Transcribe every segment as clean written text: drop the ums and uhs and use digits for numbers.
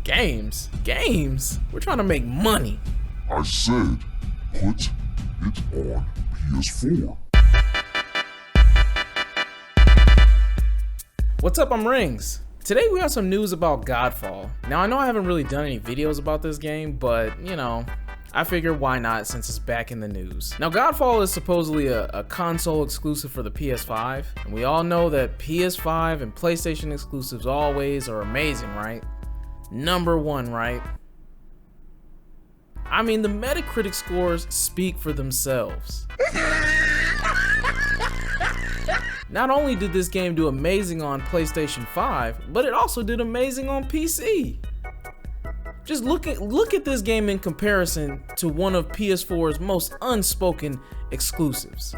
Games? Games? We're trying to make money. I said, put it on PS4. What's up, I'm Rings. Today we have some news about Godfall. Now I know I haven't really done any videos about this game, but you know, I figure why not since it's back in the news. Now Godfall is supposedly a console exclusive for the PS5, and we all know that PS5 and PlayStation exclusives always are amazing, right? Number one, right? I mean, the Metacritic scores speak for themselves. Not only did this game do amazing on PlayStation 5, but it also did amazing on PC. Just look at this game in comparison to one of PS4's most unspoken exclusives.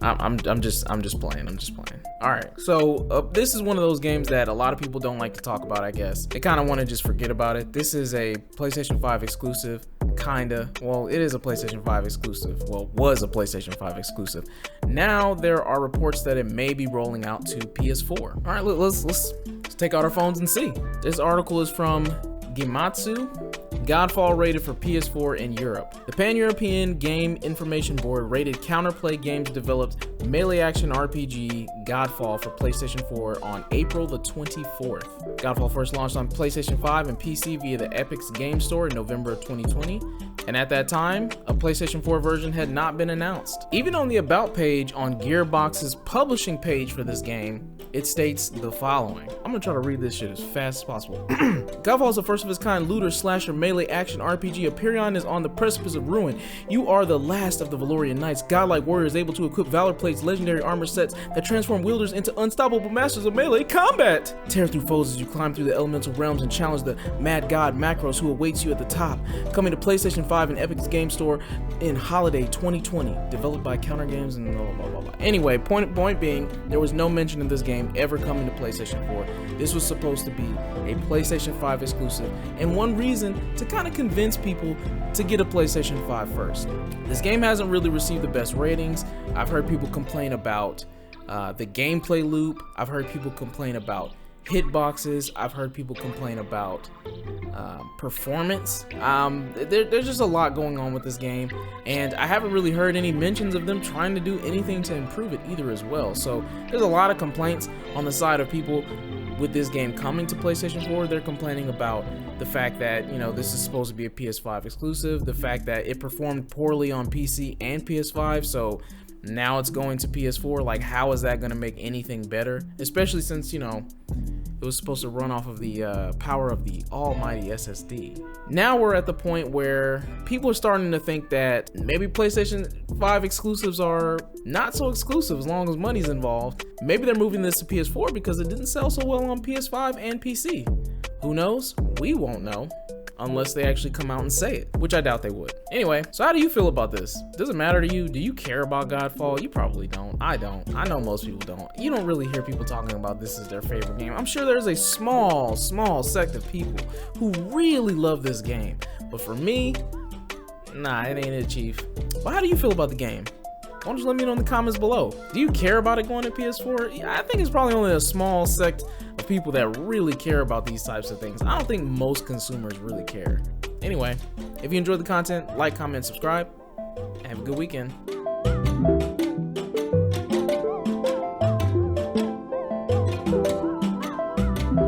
I'm just playing. All right, so this is one of those games that a lot of people don't like to talk about, I guess. They kind of want to just forget about it. This is a PlayStation 5 exclusive, kinda. Well, it is a PlayStation 5 exclusive. Well, was a PlayStation 5 exclusive. Now there are reports that it may be rolling out to PS4. All right, let's take out our phones and see. This article is from Gematsu. Godfall rated for PS4 in Europe. The Pan-European Game Information Board rated Counterplay Games developed melee action RPG Godfall for PlayStation 4 on April the 24th. Godfall first launched on PlayStation 5 and PC via the Epic's Game Store in November of 2020, and at that time, a PlayStation 4 version had not been announced. Even on the About page on Gearbox's publishing page for this game, it states the following. I'm gonna try to read this shit as fast as possible. Godfall is the first of its kind looter slasher melee action RPG. Aperion is on the precipice of ruin. You are the last of the Valorian Knights, godlike warriors able to equip Valor Plates, legendary armor sets that transform wielders into unstoppable masters of melee combat. Tear through foes as you climb through the elemental realms and challenge the mad god Macros who awaits you at the top. Coming to PlayStation 5 and Epic's Game Store in holiday 2020. Developed by Counter Games and blah blah blah blah. Anyway, point being, there was no mention of this game ever coming to PlayStation 4. This was supposed to be a PlayStation 5 exclusive, and one reason to kind of convince people to get a PlayStation 5 first. This game hasn't really received the best ratings. I've heard people complain about the gameplay loop. I've heard people complain about hitboxes. I've heard people complain about performance. There's just a lot going on with this game, and I haven't really heard any mentions of them trying to do anything to improve it either as well. So there's a lot of complaints on the side of people with this game coming to PlayStation 4. They're complaining about the fact that, you know, this is supposed to be a PS5 exclusive, the fact that it performed poorly on PC and PS5, so now it's going to PS4. Like, how is that going to make anything better? Especially since, you know, it was supposed to run off of the power of the almighty SSD. Now we're at the point where people are starting to think that maybe PlayStation 5 exclusives are not so exclusive as long as money's involved. Maybe they're moving this to PS4 because it didn't sell so well on PS5 and PC. Who knows? We won't know unless they actually come out and say it, which I doubt they would. Anyway, so how do you feel about this? Does it matter to you? Do you care about Godfall? You probably don't. I don't. I know most people don't. You don't really hear people talking about this as their favorite game. I'm sure there's a small sect of people who really love this game. But for me, nah, it ain't it, Chief. But how do you feel about the game? Why don't you let me know in the comments below? Do you care about it going to PS4? Yeah, I think it's probably only a small sect of people that really care about these types of things. I don't think most consumers really care. Anyway, if you enjoyed the content, like, comment, subscribe, and have a good weekend.